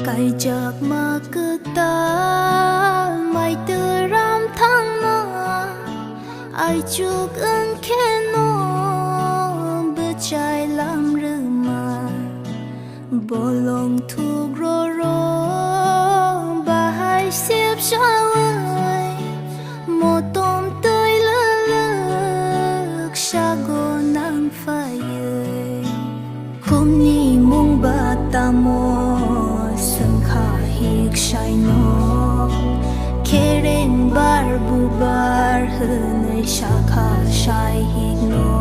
Kai jak ma kuta mai tư ram thang na ai chuk ưng khen no bơ chai lam rư ma bolong thuk ro ro ba hai xếp sao ơi một tôm tươi lơ lơ sa go nang phai ơi hôm ni mong ba ta mo shai no keren bar bu bar hunai shakha shai hig no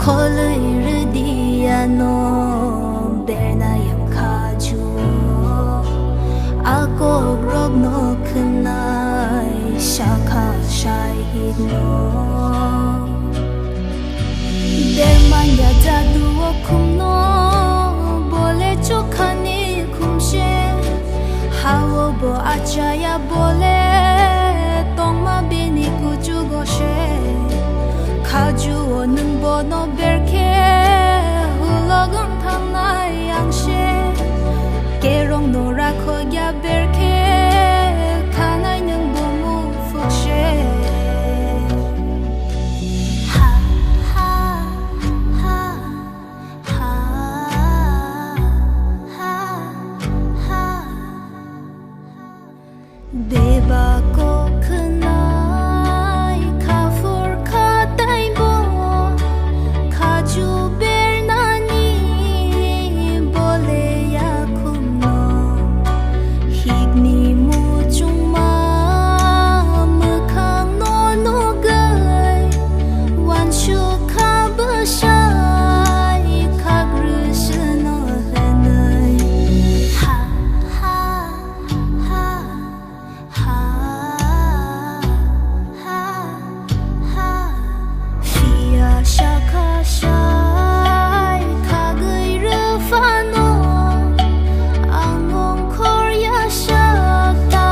kholai rudiya no berna yam khaju ako rog no khnai shakha shai hig no derman ya jadu khum no bole chokhani khumshe Hawo bo achaya bole tong ma bini kuchu goshe khaju onung bo no berke hulogum tham na yang she kerong no rakho ya berke khanai nung bo mu fukshe Deba ko khnai khafur khatai bo khaju bernani bole ya khumno higni mu chungma mkhang no no gai wan shu kha bashai khagru shno hanai Shaka shai khagai rufano angong korya shakta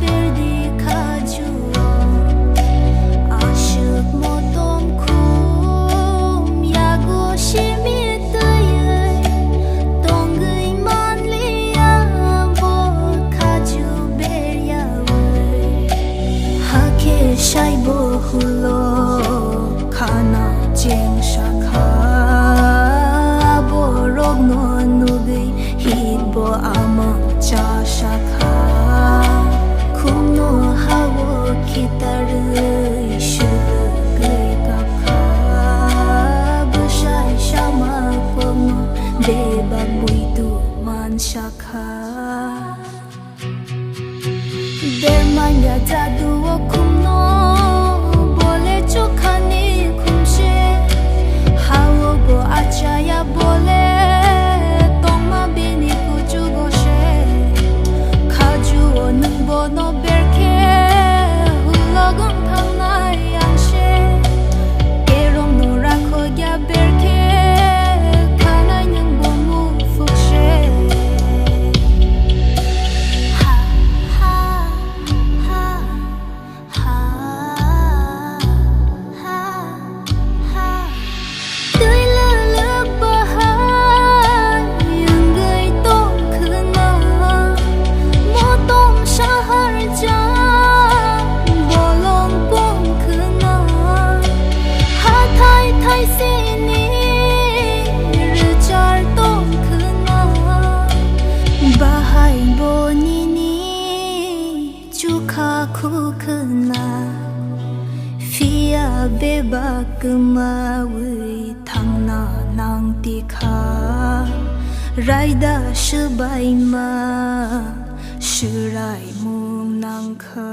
perdi khaju ashuk motom khum yago shimitay tongai manliya bo khaju berya hake shai bo hulo khana cheng shakha bo rog no nugi hit bo amang cha shakha khum no hawo kitar shu gai kapha bushai shama pom deba buitu man shakha derman ya jadu khum no bole chokhani achaya bole tong ma bini kuchu goshe khaju onung bo no berke hulogum tham na yang she kerong no rakho ya berke khanai nung bo mu fukshe ha ha ha ha Fia beba kemawi thangna nang tikha raida shubai ma shurai mum nang kha